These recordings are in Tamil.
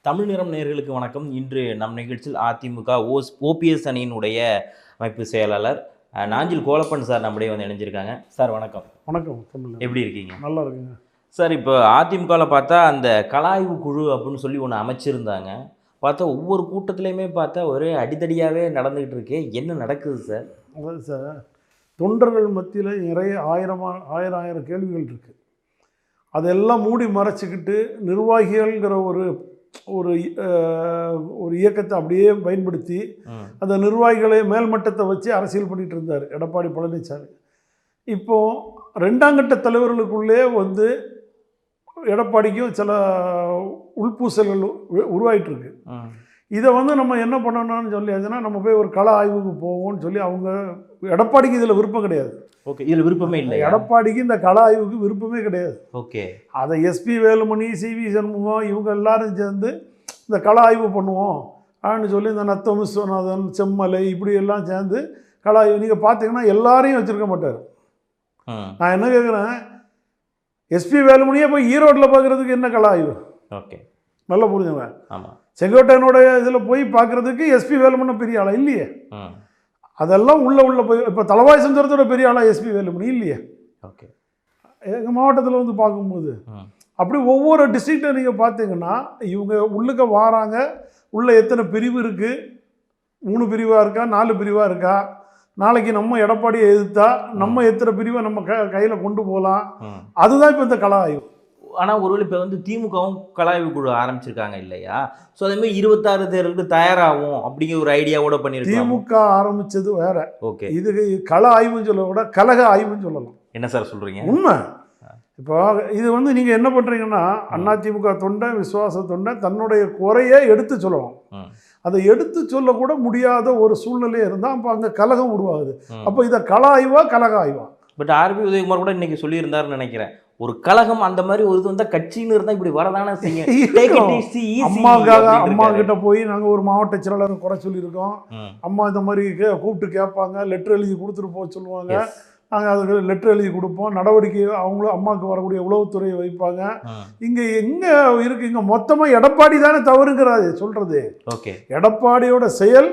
தமிழ் நிறம் நேயர்களுக்கு வணக்கம். இன்று நம் நிகழ்ச்சியில் அதிமுக ஓபிஎஸ் அணியினுடைய அமைப்பு செயலாளர் நாஞ்சில் கோலப்பன் சார் நம்முடைய வந்து இணைஞ்சிருக்காங்க. சார் வணக்கம். வணக்கம். எப்படி இருக்கீங்க? நல்லா இருக்குங்க சார். இப்போ அதிமுகவில் பார்த்தா அந்த கலாய்வு குழு அப்படின்னு சொல்லி ஒன்று அமைச்சிருந்தாங்க. பார்த்தா ஒவ்வொரு கூட்டத்திலையுமே பார்த்தா ஒரே அடிதடியாகவே நடந்துகிட்டு இருக்கே, என்ன நடக்குது சார்? அதாவது சார், தொண்டர்கள் மத்தியில் நிறைய ஆயிரம் கேள்விகள் இருக்குது. அதெல்லாம் மூடி மறைச்சிக்கிட்டு நிர்வாகிகள்ங்கிற ஒரு ஒரு ஒரு இயக்கத்தை அப்படியே பயன்படுத்தி அந்த நிர்வாகிகளை மேல்மட்டத்தை வச்சு அரசியல் பண்ணிகிட்டு இருந்தார் எடப்பாடி பழனிசாமி. இப்போது ரெண்டாம் கட்ட தலைவர்களுக்குள்ளே வந்து எடப்பாடிக்கும் சில உள்பூசல்கள் உருவாயிட்டிருக்கு. இதை வந்து நம்ம என்ன பண்ணணும்னு சொல்லியாச்சுன்னா, நம்ம போய் ஒரு கள ஆய்வுக்கு போவோம்னு சொல்லி அவங்க எடப்பாடிக்கு இதில் விருப்பம் கிடையாது. ஓகே, இதில் விருப்பமே இல்லை. எடப்பாடிக்கு இந்த கள ஆய்வுக்கு விருப்பமே கிடையாது. ஓகே, அதை எஸ்பி வேலுமணி, சிவி சண்முகம் இவங்க எல்லாரும் சேர்ந்து இந்த கள ஆய்வு பண்ணுவோம் அப்படின்னு சொல்லி இந்த நத்தம் விஸ்வநாதன், செம்மலை இப்படி எல்லாம் சேர்ந்து கள ஆய்வு. நீங்கள் பார்த்தீங்கன்னா எல்லாரையும் வச்சுருக்க மாட்டார். நான் என்ன கேட்குறேன், எஸ்பி வேலுமணியே போய் ஈரோட்டில் பார்க்குறதுக்கு என்ன கள ஆய்வு? ஓகே, நல்லா புரிஞ்சுங்க. ஆமாம், செங்கோட்டையனுடைய இதில் போய் பார்க்குறதுக்கு எஸ்பி வேலுமணி பெரிய ஆளா இல்லையே. அதெல்லாம் உள்ள போய் இப்போ தலவாய் சந்திரத்தோட பெரிய ஆளா எஸ்பி வேலுமணி இல்லையே. ஓகே, எங்கள் மாவட்டத்தில் வந்து பார்க்கும்போது அப்படி ஒவ்வொரு டிஸ்ட்ரிக்டை நீங்கள் பார்த்தீங்கன்னா இவங்க உள்ளுக்க வாராங்க. உள்ளே எத்தனை பிரிவு இருக்குது? 3 பிரிவாக இருக்கா, 4 பிரிவாக இருக்கா? நாளைக்கு நம்ம எடப்பாடியை எதிர்த்தா நம்ம எத்தனை பிரிவை நம்ம கையில் கொண்டு போகலாம்? அதுதான் இப்போ இந்த கள ஆய்வு. ஆனால் ஒருவேளை இப்போ வந்து திமுகவும் கலாய்வு குழு ஆரம்பிச்சிருக்காங்க இல்லையா? ஸோ அதேமாதிரி 26 தேர்தலுக்கு தயாராகும் அப்படிங்கிற ஒரு ஐடியாவோட பண்ணியிருக்கோம். திமுக ஆரம்பித்தது வேற. ஓகே, இது கள ஆய்வுன்னு சொல்ல கூட கலக ஆய்வுன்னு சொல்லலாம். என்ன சார் சொல்கிறீங்க? உண்மை. இப்போ இது வந்து நீங்கள் என்ன பண்ணுறீங்கன்னா, அதிமுக தொண்டை, விசுவாச தொண்டை தன்னுடைய குறையை எடுத்து சொல்லலாம். அதை எடுத்து சொல்லக்கூட முடியாத ஒரு சூழ்நிலை இருந்தால் அப்போ அங்கே கலகம் உருவாகுது. அப்போ இதை கள ஆய்வா கலக ஆய்வா? பட் ஆர்பி உதயகுமார் கூட இன்னைக்கு சொல்லியிருந்தாருன்னு நினைக்கிறேன். ஒரு கலகம் அந்த மாதிரி ஒரு இது வந்தால் கட்சின்னு இருந்தால் இப்படி வரதானே செய்யும். அம்மா கிட்ட போய் நாங்கள் ஒரு மாவட்ட செயலாளர் குறை சொல்லியிருக்கோம். அம்மா இந்த மாதிரி கூப்பிட்டு கேட்பாங்க, லெட்டர் எழுதி கொடுத்துட்டு போக சொல்லுவாங்க. நாங்கள் அதுக்கு லெட்டர் எழுதி கொடுப்போம். நடவடிக்கை அவங்களும் அம்மாவுக்கு வரக்கூடிய உளவுத்துறையை வைப்பாங்க. இங்கே எங்கே இருக்கு? இங்கே மொத்தமாக எடப்பாடி தானே தவறுங்கிறாரு சொல்கிறது. ஓகே, எடப்பாடியோட செயல்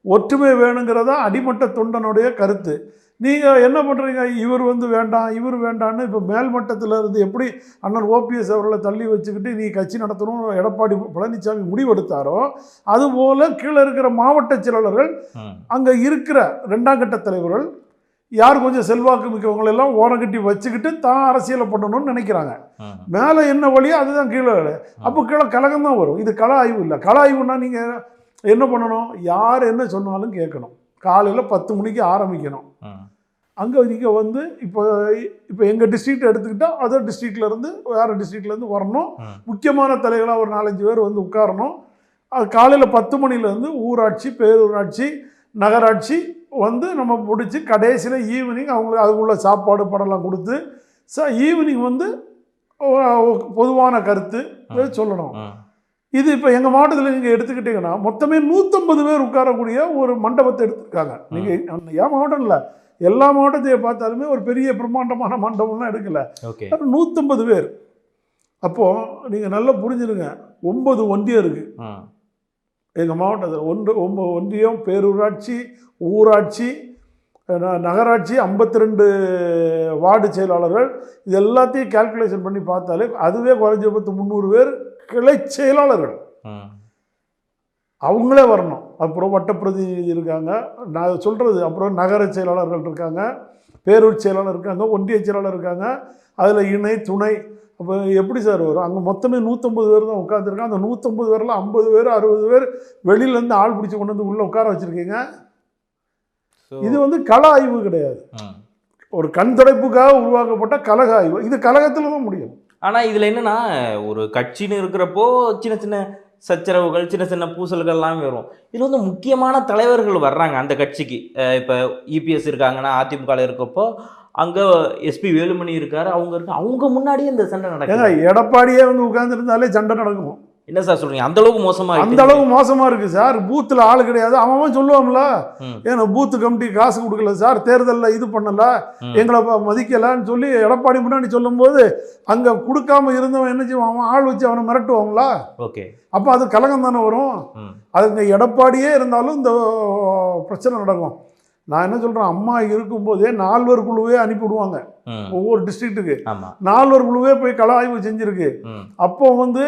ஒற்றுமை வேணுங்கிறதா அடிமட்ட தொண்டனுடைய கருத்து. நீங்கள் என்ன பண்ணுறீங்க? இவர் வந்து வேண்டாம், இவர் வேண்டான்னு இப்போ மேல்மட்டத்தில் இருந்து எப்படி அண்ணன் ஓபிஎஸ் அவர்களை தள்ளி வச்சுக்கிட்டு நீ கட்சி நடத்தணும் எடப்பாடி பழனிசாமி முடிவெடுத்தாரோ, அதுபோல் கீழே இருக்கிற மாவட்ட செயலாளர்கள், அங்கே இருக்கிற ரெண்டாம் கட்ட தலைவர்கள், யார் கொஞ்சம் செல்வாக்கு மிக்கவங்களெல்லாம் ஓரம் கட்டி வச்சுக்கிட்டு தான் அரசியலை பண்ணணும்னு நினைக்கிறாங்க. மேலே என்ன வழியோ அதுதான் கீழே. அப்போ கீழே கலகம் தான் வரும். இது கள ஆய்வு இல்லை. கள ஆய்வுன்னா நீங்கள் என்ன பண்ணணும்? யார் என்ன சொன்னாலும் கேட்கணும். காலையில் 10 மணிக்கு ஆரம்பிக்கணும். அங்கே நீங்கள் வந்து இப்போ எங்கள் டிஸ்ட்ரிக்ட் எடுத்துக்கிட்டால் அதர் டிஸ்ட்ரிக்ட்லேருந்து வேறு டிஸ்ட்ரிக்ட்லேருந்து வரணும். முக்கியமான தலைவர்களாக ஒரு 4-5 பேர் வந்து உட்காரணும். அது காலையில் 10 மணிலேருந்து ஊராட்சி, பேரூராட்சி, நகராட்சி வந்து நம்ம முடித்து கடைசியில் ஈவினிங் அவங்களுக்கு அதுக்குள்ள சாப்பாடு படம்லாம் கொடுத்து ஈவினிங் வந்து பொதுவான கருத்து சொல்லணும். இது இப்போ எங்கள் மாவட்டத்தில் நீங்கள் எடுத்துக்கிட்டிங்கன்னா மொத்தமே 150 பேர் உட்காரக்கூடிய ஒரு மண்டபத்தை எடுத்துருக்காங்க. நீங்கள் என் மாவட்டம் இல்லை, எல்லா மாவட்டத்தையும் பார்த்தாலுமே ஒரு பெரிய பிரம்மாண்டமான மண்டபம்லாம் எடுக்கலை. 150 பேர். அப்போது நீங்கள் நல்லா புரிஞ்சுருங்க, 9 ஒன்றியம் இருக்குது எங்கள் மாவட்டத்தில். 9 ஒன்றியம், பேரூராட்சி, ஊராட்சி, நகராட்சி, 52 வார்டு செயலாளர்கள். இது எல்லாத்தையும் கால்குலேஷன் பண்ணி பார்த்தாலே அதுவே குறைஞ்சபட்சம் 300 பேர் கிளை செயலாளர்கள். அவங்களே வரணும். அப்புறம் வட்டப்பிரதிநிதி இருக்காங்க, நான் சொல்கிறது. அப்புறம் நகர செயலாளர்கள் இருக்காங்க, பேரூர் செயலாளர் இருக்காங்க, ஒன்றிய செயலாளர் இருக்காங்க, அதில் இணை துணை. அப்போ எப்படி சார் வரும்? அங்கே மொத்தமே 150 பேர் தான் உட்காந்துருக்காங்க. அந்த 150 பேரில் 50 பேர் 60 பேர் வெளியிலேருந்து ஆள் பிடிச்சி கொண்டு வந்து உள்ளே உட்கார வச்சுருக்கீங்க. இது வந்து கள ஆய்வு கிடையாது, ஒரு கண் துடைப்புக்காக உருவாக்கப்பட்ட கலக ஆய்வு. இது கலகத்தில் தான் முடியும். ஆனால் இதில் என்னென்னா, ஒரு கட்சின்னு இருக்கிறப்போ சின்ன சின்ன சச்சரவுகள், சின்ன சின்ன பூசல்கள்லாம் வரும். இதில் வந்து முக்கியமான தலைவர்கள் வர்றாங்க அந்த கட்சிக்கு. இப்போ இபிஎஸ் இருக்காங்கன்னா அதிமுகவில் இருக்கப்போ அங்கே எஸ்பி வேலுமணி இருக்காரு, அவங்க முன்னாடியே இந்த சண்டை நடக்கும். எடப்பாடியே வந்து உட்கார்ந்துருந்தாலே சண்டை நடக்கும். என்ன சார் சொல்றீங்க? அந்த அளவுக்கு மோசமா அந்த அளவுக்கு மோசமா இருக்கு சார். பூத்தில் ஆள் கிடையாது. அவன் சொல்லுவான்ல, ஏன்னா பூத்து கமிட்டி காசு கொடுக்கல சார், தேர்தலில் இது பண்ணல, எங்களை மதிக்கலான்னு சொல்லி எடப்பாடி முன்னாடி சொல்லும்போது அங்கே கொடுக்காம இருந்தவன் என்ன செய்வான்? அவன் ஆள் வச்சு அவனை மிரட்டுவாங்களா? ஓகே. அப்போ அது கலகம் தானே வரும். அதுங்க எடப்பாடியே இருந்தாலும் இந்த பிரச்சனை நடக்கும். நான் என்ன சொல்கிறேன், அம்மா இருக்கும்போதே 4 குழுவே அனுப்பிவிடுவாங்க ஒவ்வொரு டிஸ்ட்ரிக்ட்டுக்கு. 4 குழுவே போய் கள ஆய்வு செஞ்சுருக்கு. அப்போ வந்து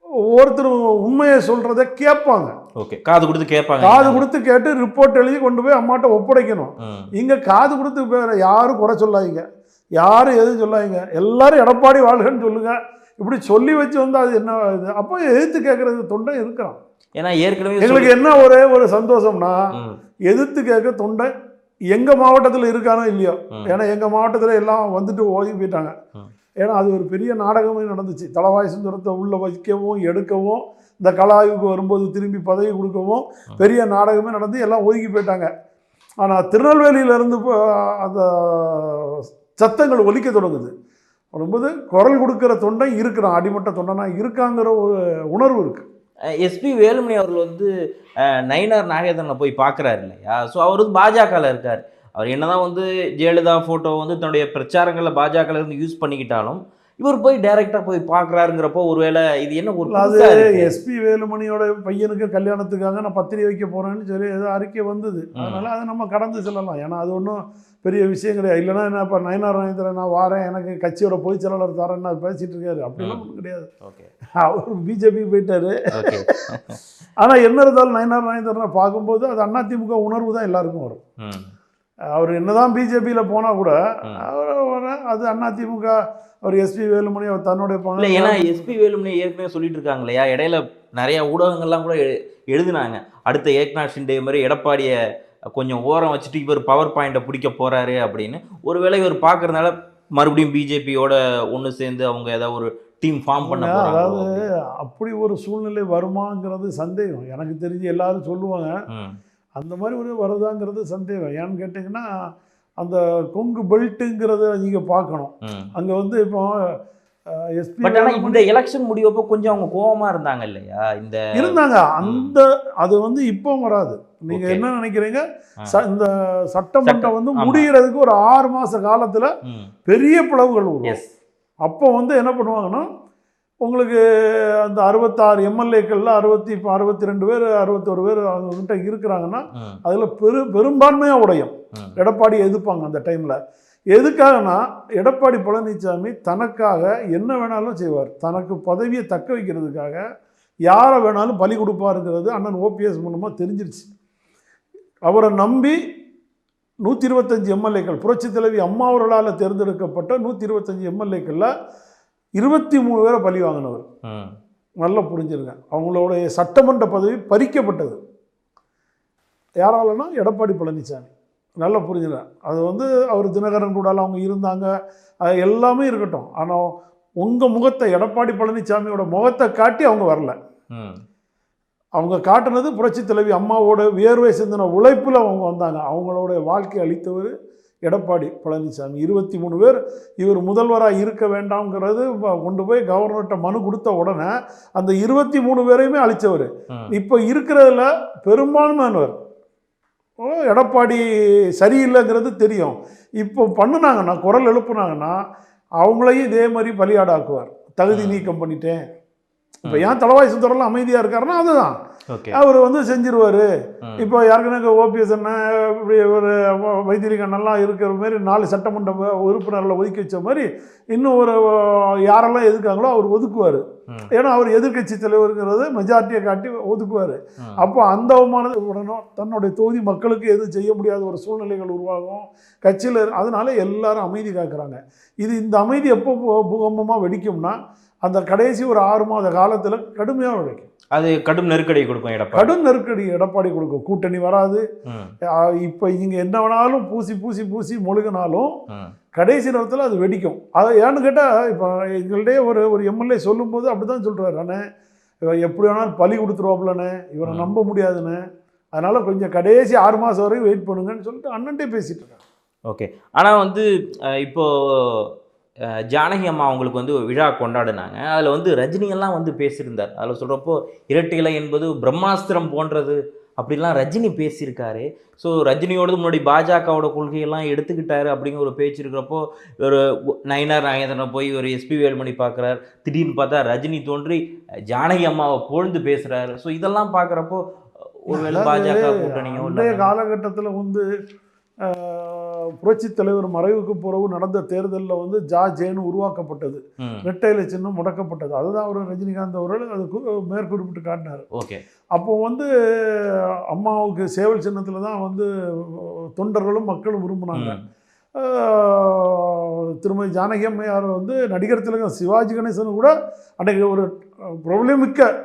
ஒவ்வொருத்தரும் உண்மையை சொல்கிறத கேட்பாங்க. ஓகே. காது கொடுத்து கேட்பாங்க. காது கொடுத்து கேட்டு ரிப்போர்ட் எழுதி கொண்டு போய் அம்மாட்ட ஒப்படைக்கணும். இங்கே காது கொடுத்து பேர் யாரும் குறை சொல்லாதீங்க, யாரும் எதுவும் சொல்லாதீங்க, எல்லாரும் எடப்பாடி வாழ்கன்னு சொல்லுங்க. இப்படி சொல்லி வச்சு வந்து அது என்ன இது? அப்போ எதிர்த்து கேட்கறது தொண்டை இருக்கிறான். ஏன்னா ஏற்கனவே எங்களுக்கு என்ன ஒரே ஒரு சந்தோஷம்னா, எதிர்த்து கேட்க தொண்டை எங்கள் மாவட்டத்தில் இருக்கானோ இல்லையோ. ஏன்னா எங்கள் மாவட்டத்தில் எல்லாம் வந்துட்டு ஓடி போயிட்டாங்க. ஏன்னா அது ஒரு பெரிய நாடகமே நடந்துச்சு. தளவாய் சுந்தரத்தை உள்ளே வைக்கவும் எடுக்கவும், இந்த கலாய்வுக்கு வரும்போது திரும்பி பதவி கொடுக்கவும் பெரிய நாடகமே நடந்து எல்லாம் ஒதுக்கி போயிட்டாங்க. ஆனால் திருநெல்வேலியிலேருந்து அந்த சத்தங்கள் ஒலிக்க தொடங்குது. வரும்போது குரல் கொடுக்குற தொண்டை இருக்கிறான், அடிமட்ட தொண்டனா இருக்காங்கிற ஒரு உணர்வு இருக்குது. எஸ்பி வேலுமணி அவர்கள் வந்து நயினார் நாகேந்திரனை போய் பார்க்குறாரு இல்லையா? ஸோ அவர் வந்து பாஜகவில் இருக்கார். அவர் என்னதான் வந்து ஜெயலலிதா ஃபோட்டோ வந்து தன்னுடைய பிரச்சாரங்களில் பாஜகவில் இருந்து யூஸ் பண்ணிக்கிட்டாலும் இவர் போய் டைரெக்டாக போய் பார்க்குறாருங்கிறப்போ ஒருவேளை இது என்ன ஒரு அது எஸ்பி வேலுமணியோட பையனுக்கு கல்யாணத்துக்காக நான் பத்திரிகை வைக்க போகிறேன்னு சொல்லி ஏதோ அறிக்கை வந்தது. அதனால் அதை நம்ம கடந்து செல்லலாம். ஏன்னா அது ஒன்றும் பெரிய விஷயம் கிடையாது. இல்லைன்னா என்ன இப்போ நயினார் நாகேந்திரன் நான் வாரேன், எனக்கு கட்சியோட பொதுச் செயலாளர் தரேன்னு பேசிகிட்டு இருக்காரு. அப்படிலாம் ஒன்றும் கிடையாது. அவர் பிஜேபி போயிட்டாரு. ஆனால் என்ன இருந்தாலும் நயினார் நாகேந்திரனை பார்க்கும்போது அது அதிமுக உணர்வு தான் எல்லாருக்கும் வரும். அவர் என்னதான் பிஜேபியில் போனால் கூட அது அதிமுக. அவர் எஸ்பி வேலுமணி அவர் தன்னுடைய இல்லை, ஏன்னா எஸ்பி வேலுமணி ஏற்கனவே சொல்லிட்டு இருக்காங்க இல்லையா? இடையில நிறைய ஊடகங்கள்லாம் கூட எழுதுனாங்க, அடுத்த ஏக்நாத் ஷிண்டே மாதிரி எடப்பாடியை கொஞ்சம் ஓரம் வச்சுட்டு இவர் பவர் பாயிண்டை பிடிக்க போறாரு அப்படின்னு. ஒருவேளை இவர் பார்க்கறதுனால மறுபடியும் பிஜேபியோட ஒன்று சேர்ந்து அவங்க ஏதாவது ஒரு டீம் ஃபார்ம் பண்ண போறாங்க. அதாவது அப்படி ஒரு சூழ்நிலை வருமாங்கிறது சந்தேகம். எனக்கு தெரிஞ்சு எல்லாரும் சொல்லுவாங்க அந்த மாதிரி ஒரு வருதாங்கிறது சந்தேகம். ஏன்னு கேட்டிங்கன்னா அந்த கொங்கு பெல்ட்டுங்கிறத நீங்கள் பார்க்கணும். அங்கே வந்து இப்போ எஸ்பி இந்த எலெக்ஷன் முடிவப்போ கொஞ்சம் அவங்க கோபமா இருந்தாங்க இல்லையா? இந்த இருந்தாங்க அந்த அது வந்து இப்போ வராது. நீங்க என்ன நினைக்கிறீங்க? இந்த சட்டமன்றம் வந்து முடிகிறதுக்கு ஒரு 6 மாச காலத்துல பெரிய பிளவுகள் வரும். அப்போ வந்து என்ன பண்ணுவாங்கன்னா, உங்களுக்கு அந்த 66 எம்எல்ஏக்கள்ல 62 பேர் 61 பேர் அவங்ககிட்ட இருக்கிறாங்கன்னா அதில் பெரும்பான்மையாக உடையும். எடப்பாடி எதிர்ப்பாங்க அந்த டைமில். எதுக்காகனா எடப்பாடி பழனிசாமி தனக்காக என்ன வேணாலும் செய்வார். தனக்கு பதவியை தக்க வைக்கிறதுக்காக யாரை வேணாலும் பலி கொடுப்பாருங்கிறது அண்ணன் ஓபிஎஸ் மூலமாக தெரிஞ்சிருச்சு. அவரை நம்பி 125 எம்எல்ஏக்கள் புரட்சி தலைவி அம்மா அவர்களால் தேர்ந்தெடுக்கப்பட்ட 125 எம்எல்ஏக்களில் 23 பேரை பலி வாங்கினவர். நல்லா புரிஞ்சிருங்க. அவங்களுடைய சட்டமன்ற பதவி பறிக்கப்பட்டது யாராலனா எடப்பாடி பழனிசாமி. நல்லா புரிஞ்சுங்க. அது வந்து அவர் தினகரன் கூட அவங்க இருந்தாங்க, அது எல்லாமே இருக்கட்டும். ஆனால் உங்கள் முகத்தை எடப்பாடி பழனிசாமியோட முகத்தை காட்டி அவங்க வரல. அவங்க காட்டினது புரட்சி தலைவி அம்மாவோட வியர்வை சிந்தின உழைப்பில் அவங்க வந்தாங்க. அவங்களோட வாழ்க்கை அளித்தவர் எடப்பாடி பழனிசாமி. 23 பேர் இவர் முதல்வராக இருக்க வேண்டாம்ங்கிறது கொண்டு போய் கவர்னர்கிட்ட மனு கொடுத்த உடனே அந்த 23 பேரையுமே அழித்தவர். இப்போ இருக்கிறதுல பெரும்பான்மையானவர் எடப்பாடி சரியில்லைங்கிறது தெரியும். இப்போ பண்ணுனாங்கன்னா, குரல் எழுப்புனாங்கன்னா அவங்களையும் இதே மாதிரி பலியாடாக்குவார். தகுதி நீக்கம் பண்ணிட்டேன். இப்போ ஏன் தளவாய் சுந்தரெல்லாம் அமைதியாக இருக்காருன்னா அதுதான். அவர் வந்து செஞ்சிருவார். இப்போ யாருக்குன்னா ஓபிஎஸ் என்ன இப்படி ஒரு வைத்தியலிங்கண்ணெல்லாம் இருக்கிற மாதிரி 4 சட்டமன்ற உறுப்பினர்களை ஒதுக்கி வச்ச மாதிரி இன்னும் ஒரு யாரெல்லாம் எதுக்காங்களோ அவர் ஒதுக்குவார். ஏன்னா அவர் எதிர்கட்சி தலைவருங்கிறது மெஜாரிட்டியை காட்டி ஒதுக்குவார். அப்போ அந்த அவமானது உடனும் தன்னுடைய தொகுதி மக்களுக்கு எதுவும் செய்ய முடியாத ஒரு சூழ்நிலைகள் உருவாகும் கட்சியில். அதனால எல்லாரும் அமைதி காக்குறாங்க. இந்த அமைதி எப்போ பூகம்பமாக வெடிக்கும்னா அந்த கடைசி ஒரு 6 மாத காலத்தில் கடுமையாக வெடிக்கும். அது கடும் நெருக்கடி கொடுக்கும். கடும் நெருக்கடி எடப்பாடி கொடுக்கும். கூட்டணி வராது. இப்போ இங்கே என்ன வேணாலும் பூசி பூசி பூசி மொழுகினாலும் கடைசி நேரத்தில் அது வெடிக்கும். அதை ஏன்னு கேட்டால் இப்போ எங்கள்கிட்டே ஒரு எம்எல்ஏ சொல்லும்போது அப்படி தான் சொல்கிறாரு, அண்ணே எப்படி வேணாலும் பலி கொடுத்துருவாப்புலண்ணே, இவரை நம்ப முடியாதுண்ணே, அதனால் கொஞ்சம் கடைசி 6 மாதம் வரைக்கும் வெயிட் பண்ணுங்கன்னு சொல்லிட்டு அண்ணன்ட்டே பேசிகிட்டு இருக்காங்க. ஓகே. ஆனால் வந்து இப்போது ஜானகி அம்மா அவங்களுக்கு வந்து விழா கொண்டாடினாங்க. அதில் வந்து ரஜினியெல்லாம் வந்து பேசியிருந்தார். அதில் சொல்கிறப்போ இரட்டை இலை என்பது பிரம்மாஸ்திரம் போன்றது அப்படிலாம் ரஜினி பேசியிருக்காரு. ஸோ ரஜினியோடது முன்னாடி பாஜகவோட கொள்கையெல்லாம் எடுத்துக்கிட்டாரு அப்படிங்கிற ஒரு பேச்சு இருக்கிறப்போ, ஒரு நயினார் நாகேந்திரனை போய் ஒரு எஸ்பி வேலுமணி பார்க்குறாரு. திடீர்னு பார்த்தா ரஜினி தோன்றி ஜானகி அம்மாவை புகழ்ந்து பேசுகிறாரு. ஸோ இதெல்லாம் பார்க்குறப்போ ஒருவேளை பாஜக கூட்டணியோ இன்றைய காலகட்டத்தில் வந்து புரட்சித் தலைவர் மறைவுக்கு பிறகு நடந்த தேர்தலில் வந்து ஜேன்னு உருவாக்கப்பட்டது. இரட்டை இலை சின்னம் முடக்கப்பட்டது. அதுதான் அவர் ரஜினிகாந்த் அவர்கள் அது மேற்குறிப்பிட்டு காட்டினார். ஓகே. அப்போ வந்து அம்மாவுக்கு சேவல் சின்னத்தில் தான் வந்து தொண்டர்களும் மக்களும் விரும்பினாங்க. திருமதி ஜானகி அம்மையார் வந்து நடிகர் திலகம் சிவாஜி கணேசன் கூட அன்றைக்கு ஒரு பிரபலமிக்க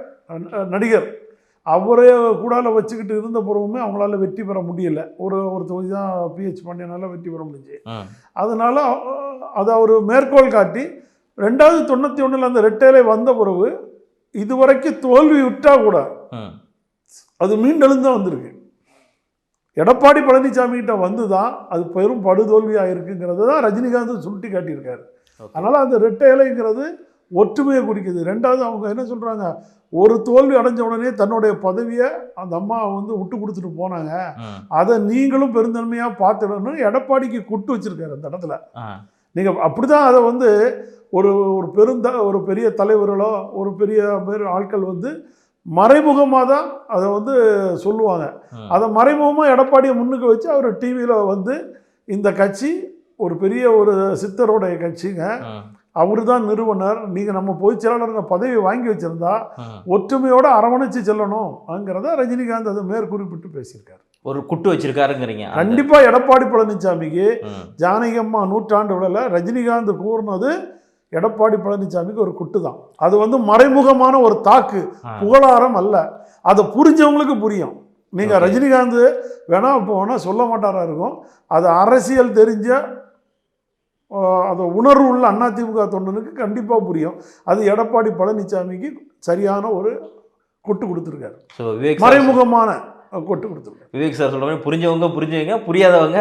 நடிகர், அவரே கூடால வச்சுக்கிட்டு இருந்த பிறகுமே அவங்களால வெற்றி பெற முடியல. ஒரு தொகுதி தான் பிஹெச் பாண்டியனால வெற்றி பெற முடிஞ்சு. அதனால அதை அவர் மேற்கோள் காட்டி 2091 அந்த ரெட்டையிலே வந்த பிறகு இதுவரைக்கும் தோல்வி விட்டா கூட அது மீண்டெழுந்து தான் வந்திருக்கு. எடப்பாடி பழனிசாமி கிட்ட வந்து தான் அது பெரும் படுதோல்வியாக இருக்குங்கிறது தான் ரஜினிகாந்த் சுட்டி காட்டியிருக்காரு. அதனால் அந்த ரெட்டை இலைங்கிறது ஒற்றுமையை குறிக்குது. ரெண்டாவது அவங்க என்ன சொல்கிறாங்க, ஒரு தோல்வி அடைஞ்ச உடனே தன்னுடைய பதவியை அந்த அம்மா வந்து விட்டு கொடுத்துட்டு போனாங்க, அதை நீங்களும் பெருந்தன்மையாக பார்த்துடணும் எடப்பாடிக்கு குட்டு வச்சிருக்காரு அந்த இடத்துல. நீங்கள் அப்படி தான் அதை வந்து ஒரு ஒரு பெரிய தலைவர்களோ ஒரு பெரிய பேர் ஆட்கள் வந்து மறைமுகமாக தான் அதை வந்து சொல்லுவாங்க. அதை மறைமுகமாக எடப்பாடியை முன்னுக்கு வச்சு அவர் டிவியில் வந்து இந்த கட்சி ஒரு பெரிய ஒரு சித்தருடைய கட்சிங்க, அவர் தான் நிறுவனர், நீங்கள் நம்ம பொதுச் செயலாளர் பதவி வாங்கி வச்சிருந்தா ஒற்றுமையோடு அரவணைச்சு செல்லணும்ங்கிறத ரஜினிகாந்த் அதை மேற்குறிப்பிட்டு பேசியிருக்காரு. ஒரு குட்டு வச்சிருக்காருங்கிறீங்க. கண்டிப்பாக எடப்பாடி பழனிசாமிக்கு ஜானகி அம்மா நூற்றாண்டு விழாவில் ரஜினிகாந்த் கூறினது எடப்பாடி பழனிசாமிக்கு ஒரு குட்டு தான். அது வந்து மறைமுகமான ஒரு தாக்கு, புகழாரம் அல்ல. அதை புரிஞ்சவங்களுக்கு புரியும். நீங்கள் ரஜினிகாந்த் வேணா இப்போ வேணால் சொல்ல மாட்டாரா இருக்கும், அது அரசியல் தெரிஞ்ச அது உணர்வு உள்ள அதிமுக தொண்டனுக்கு கண்டிப்பாக புரியும். அது எடப்பாடி பழனிசாமிக்கு சரியான ஒரு கொட்டு கொடுத்துருக்காரு, மறைமுகமான கொட்டு கொடுத்துருக்காரு. விவேக் சார் சொல்ற மாதிரி புரிஞ்சவங்க புரியாதவங்க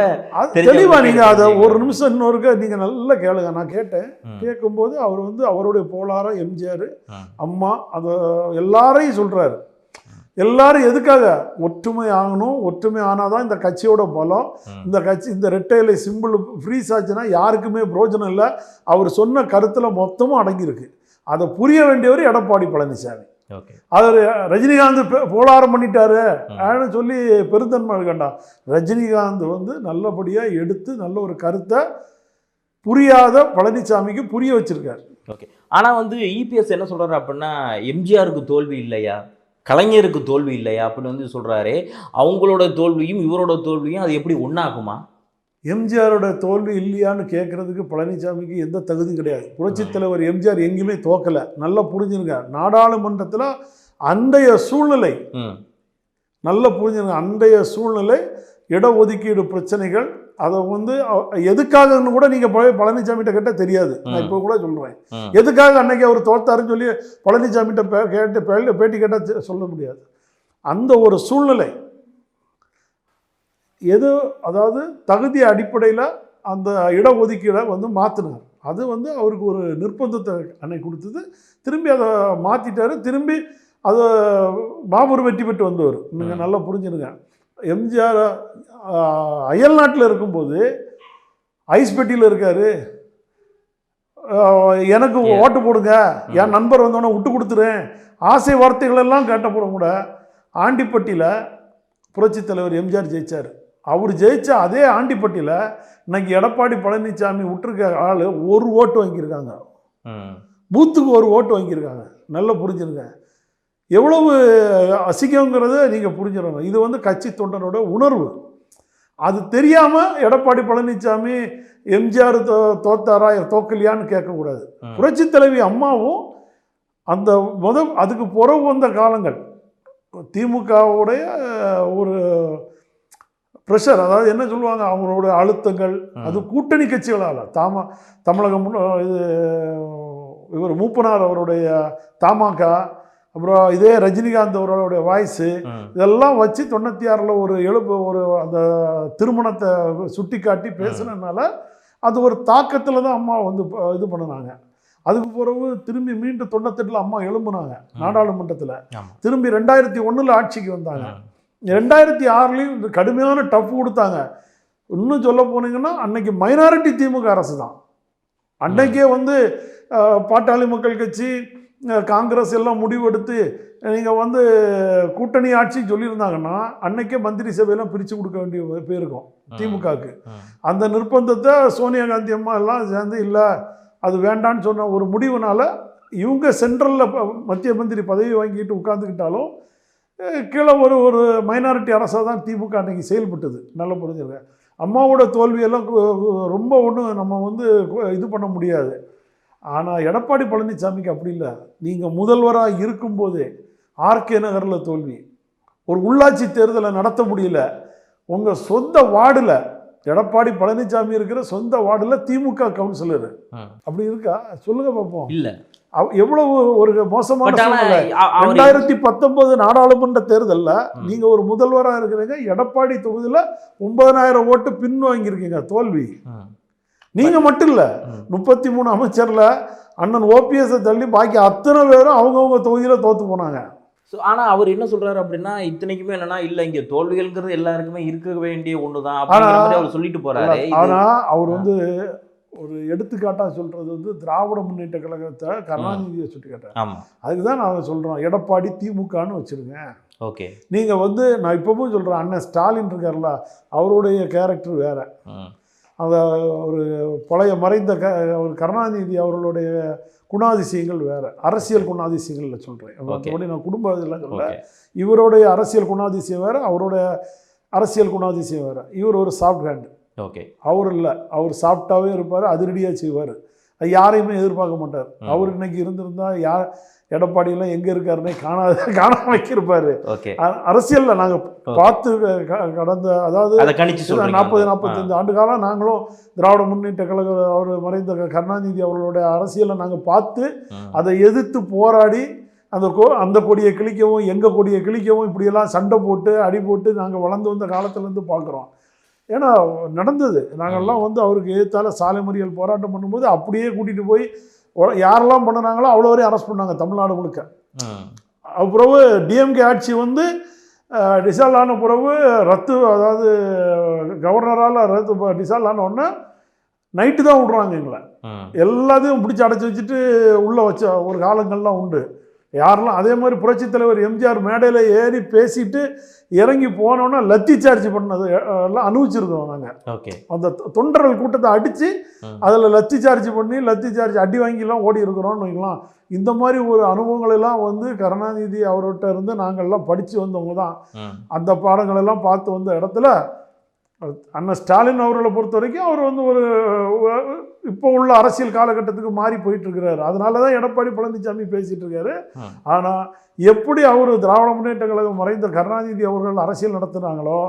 தெளிவா நீங்கள் அதை ஒரு நிமிஷம் இன்னொருக்க நீங்கள் நல்லா கேளுங்க. நான் கேட்டேன், கேட்கும்போது அவர் வந்து அவருடைய போலாரம் எம்ஜிஆர் அம்மா அதை எல்லாரையும் சொல்றாரு. எல்லாரும் எதுக்காக ஒற்றுமை ஆகணும், ஒற்றுமை ஆனாதான் இந்த கட்சியோட பலம். இந்த கட்சி இந்த ரெட்டை இலை சிம்பிள் ஃப்ரீஸ் ஆச்சுன்னா யாருக்குமே பிரயோஜனம் இல்லை. அவர் சொன்ன கருத்துல மொத்தமும் அடங்கியிருக்கு. அதை புரிய வேண்டியவர் எடப்பாடி பழனிசாமி. அவர் ரஜினிகாந்த் போலாரம் பண்ணிட்டாரு சொல்லி பெருந்தன்மை கண்டா. ரஜினிகாந்த் வந்து நல்லபடியா எடுத்து நல்ல ஒரு கருத்தை புரியாத பழனிசாமிக்கு புரிய வச்சிருக்காரு. ஓகே. ஆனா வந்து இபிஎஸ் என்ன சொல்றாரு அப்படின்னா, எம்ஜிஆருக்கு தோல்வி இல்லையா, கலைஞருக்கு தோல்வி இல்லையா அப்படின்னு வந்து சொல்றாரு. அவங்களோட தோல்வியும் இவரோட தோல்வியும் அது எப்படி ஒன்னாகுமா? எம்ஜிஆரோட தோல்வி இல்லையான்னு கேட்கறதுக்கு பழனிசாமிக்கு எந்த தகுதியும் கிடையாது. புரட்சித் தலைவர் எம்ஜிஆர் எங்கேயுமே தோக்கலை, நல்லா புரிஞ்சுருங்க. நாடாளுமன்றத்தில் அன்றைய சூழ்நிலை நல்லா புரிஞ்சுருங்க. அன்றைய சூழ்நிலை இடஒதுக்கீடு பிரச்சனைகள், அதை வந்து எதுக்காகன்னு கூட நீங்கள் பழனிசாமிகிட்ட கேட்டால் தெரியாது. நான் இப்போ கூட சொல்கிறேன், எதுக்காக அன்னைக்கு அவர் தோத்தாருன்னு சொல்லி பழனிசாமிகிட்ட கேட்டு பேட்டி கேட்டால் சொல்ல முடியாது. அந்த ஒரு சூழ்நிலை எது, அதாவது தகுதி அடிப்படையில் அந்த இடஒதுக்கீடை வந்து மாற்றினார். அது வந்து அவருக்கு ஒரு நிர்பந்தத்தை அன்னைக்கு கொடுத்தது. திரும்பி அதை மாற்றிட்டாரு. திரும்பி அதை மாபெரும் வெற்றி பெற்று வந்தவர். நீங்கள் நல்லா புரிஞ்சுருங்க. எம்ஜிஆர் அயல் நாட்டில் இருக்கும்போது ஐஸ் பெட்டியில் இருக்காரு, எனக்கு ஓட்டு போடுங்க, என் நண்பர் வந்தோடனே விட்டு கொடுத்துறேன், ஆசை வார்த்தைகள் எல்லாம் கேட்டப்பட கூட ஆண்டிப்பட்டியில் புரட்சித் தலைவர் எம்ஜிஆர் ஜெயிச்சார். அவர் ஜெயிச்ச அதே ஆண்டிப்பட்டியில் இன்னைக்கு எடப்பாடி பழனிசாமி விட்டுருக்க ஆள் ஒரு ஓட்டு வாங்கியிருக்காங்க, பூத்துக்கு ஒரு ஓட்டு வாங்கியிருக்காங்க. நல்லா புரிஞ்சுருங்க. எவ்வளவு அசிங்கங்கிறத நீங்கள் புரிஞ்சிடணும். இது வந்து கட்சி தொண்டனோட உணர்வு. அது தெரியாமல் எடப்பாடி பழனிசாமி எம்ஜிஆர் தோத்தாரா தோக்கலையான்னு கேட்கக்கூடாது. புரட்சி தலைவி அம்மாவும் அந்த அதுக்கு பிறகு வந்த காலங்கள் திமுகவுடைய ஒரு ப்ரெஷர், அதாவது என்ன சொல்லுவாங்க, அவங்களோட அழுத்தங்கள், அது கூட்டணி கட்சிகளால் தமிழகம் இது இவர் மூப்பனார் அவருடைய தமாக, அப்புறம் இதே ரஜினிகாந்த் அவர்களுடைய வாய்ஸு, இதெல்லாம் வச்சு 96 ஒரு அந்த திருமணத்தை சுட்டி காட்டி பேசுனதுனால அது ஒரு தாக்கத்தில் தான் அம்மா வந்து இது பண்ணினாங்க. அதுக்கு பிறகு திரும்பி மீண்டும் 98 அம்மா எழும்புனாங்க நாடாளுமன்றத்தில். திரும்பி 2001 ஆட்சிக்கு வந்தாங்க. 2006 இந்த கடுமையான டஃப் கொடுத்தாங்க. இன்னும் சொல்ல போனீங்கன்னா அன்னைக்கு மைனாரிட்டி திமுக அரசு தான். அன்னைக்கே வந்து பாட்டாளி மக்கள் கட்சி, காங்கிரஸ் எல்லாம் முடிவெடுத்து நீங்கள் வந்து கூட்டணி ஆட்சி சொல்லியிருந்தாங்கன்னா அன்னைக்கே மந்திரி சபையெல்லாம் பிரித்து கொடுக்க வேண்டிய போயிருக்கும் திமுகவுக்கு. அந்த நிர்பந்தத்தை சோனியா காந்தி அம்மா எல்லாம் சேர்ந்து இல்லை அது வேண்டான்னு சொன்ன ஒரு முடிவுனால இவங்க சென்ட்ரலில் மத்திய மந்திரி பதவி வாங்கிட்டு உட்காந்துக்கிட்டாலும் கீழே ஒரு மைனாரிட்டி அரசாக தான் திமுக அன்றைக்கி செயல்பட்டது. நல்லா புரிஞ்சுங்க. அம்மாவோட தோல்வியெல்லாம் ரொம்ப ஒன்றும் நம்ம வந்து இது பண்ண முடியாது. ஆனால் எடப்பாடி பழனிசாமிக்கு அப்படி இல்லை. நீங்கள் முதல்வராக இருக்கும்போதே ஆர்கே நகரில் தோல்வி, ஒரு உள்ளாட்சி தேர்தலை நடத்த முடியல, உங்கள் சொந்த வார்டில் எடப்பாடி பழனிசாமி இருக்கிற சொந்த வார்டில் திமுக கவுன்சிலர் அப்படி இருக்கா சொல்லுங்க பார்ப்போம். இல்லை எவ்வளவு ஒரு மோசமான சூழ்நிலை. 2019 நாடாளுமன்ற தேர்தலில் நீங்க ஒரு முதல்வராக இருக்கிறீங்க, எடப்பாடி தொகுதியில் 9000 ஓட்டு பின் வாங்கியிருக்கீங்க, தோல்வி. நீங்க மட்டும் இல்ல, 33 அமைச்சர்ல அண்ணன் ஓபிஎஸ் தள்ளி பாக்கி அத்தனை பேரும் அவங்கவுங்க தொகுதியில தோத்து போனாங்க. ஆனா அவர் என்ன சொல்றாரு அப்படின்னா, இத்தனைக்குமே என்னன்னா இல்ல இங்க தோல்விகள்ங்கிறது எல்லாருக்குமே இருக்க வேண்டிய ஒண்ணுதான் அப்படிங்கிற மாதிரி அவர் சொல்லிட்டு போறாரு. ஆனா அவர் வந்து ஒரு எடுத்துக்காட்டா சொல்றது வந்து திராவிட முன்னேற்ற கழகத்தை கருணாநிதியை சுட்டி காட்டாரு. அதுக்குதான் நாங்கள் சொல்றோம் எடப்பாடி திமுகன்னு வச்சிருங்க. ஓகே, நீங்க வந்து நான் இப்பவும் சொல்றேன், அண்ணன் ஸ்டாலின் இருக்கார்ல அவருடைய கேரக்டர் வேற, அந்த ஒரு பழைய மறைந்த ஒரு கருணாநிதி அவர்களுடைய குணாதிசயங்கள் வேறு, அரசியல் குணாதிசயங்களில் சொல்கிறேன். மற்றபடி நான் குடும்ப இதெல்லாம் சொல்ல. இவருடைய அரசியல் குணாதிசயம் வேறு, அவருடைய அரசியல் குணாதிசயம் வேறு. இவர் ஒரு சாஃப்ட் ஹேண்டு. ஓகே, அவர் இல்லை, அவர் சாஃப்டாகவே இருப்பார், அதிரடியாக செய்வார், அது யாரையுமே எதிர்பார்க்க மாட்டார். அவர் இன்னைக்கு இருந்திருந்தால் யார் எடப்பாடியெல்லாம் எங்கே இருக்காருன்னே காணாம வைக்கிருப்பார். அரசியலில் நாங்கள் பார்த்து கடந்த அதாவது 40-45 ஆண்டு காலம் நாங்களும் திராவிட முன்னேற்ற கழக அவர் மறைந்த கருணாநிதி அவர்களுடைய அரசியலை நாங்கள் பார்த்து அதை எதிர்த்து போராடி அந்த கொடியை கிழிக்கவும் எங்கள் கொடியை கிழிக்கவும் இப்படியெல்லாம் சண்டை போட்டு அடி போட்டு நாங்கள் வளர்ந்து வந்த காலத்துலேருந்து பார்க்குறோம். ஏன்னா நடந்தது. நாங்கள்லாம் வந்து அவருக்கு எதிர்த்தால சாலை மறியல் போராட்டம் பண்ணும்போது அப்படியே கூட்டிகிட்டு போய் யாரெல்லாம் பண்ணினாங்களோ அவ்வளோ வரையும் அரெஸ்ட் பண்ணாங்க தமிழ்நாடு முழுக்க. அப்புறவு டிஎம்கே ஆட்சி வந்து டிசால்வ் ஆன பிறகு ரத்து, அதாவது கவர்னரால் ரத்து டிசால்வ் ஆன உடனே நைட்டு தான் விட்றாங்க எங்களை. எல்லாத்தையும் பிடிச்சி அடைச்சி வச்சுட்டு உள்ளே வச்ச ஒரு காலங்கள்லாம் உண்டு. யாரெல்லாம் அதே மாதிரி புரட்சித் தலைவர் எம்ஜிஆர் மேடையில் ஏறி பேசிட்டு இறங்கி போனோன்னா லத்தி சார்ஜ் பண்ணது எல்லாம் அனுபவிச்சிருக்கோம் நாங்கள். ஓகே, அந்த தொண்டர்கள் கூட்டத்தை அடித்து அதில் லத்தி சார்ஜ் பண்ணி லத்தி சார்ஜ் அடி வாங்கிலாம் ஓடி இருக்கிறோம்னு வைக்கலாம். இந்த மாதிரி ஒரு அனுபவங்களெல்லாம் வந்து கருணாநிதி அவர்கிட்ட இருந்து நாங்கள்லாம் படித்து வந்தவங்க தான். அந்த பாடங்களெல்லாம் பார்த்து வந்த இடத்துல அண்ணன் ஸ்டாலின் அவர்களை பொறுத்த வரைக்கும் அவர் வந்து ஒரு இப்போ உள்ள அரசியல் காலகட்டத்துக்கு மாறி போயிட்டு இருக்கிறாரு. அதனால தான் எடப்பாடி பழனிசாமி பேசிட்டு இருக்காரு. ஆனால் எப்படி அவர் திராவிட முன்னேற்ற கழகம் மறைந்த கருணாநிதி அவர்கள் அரசியல் நடத்துனாங்களோ,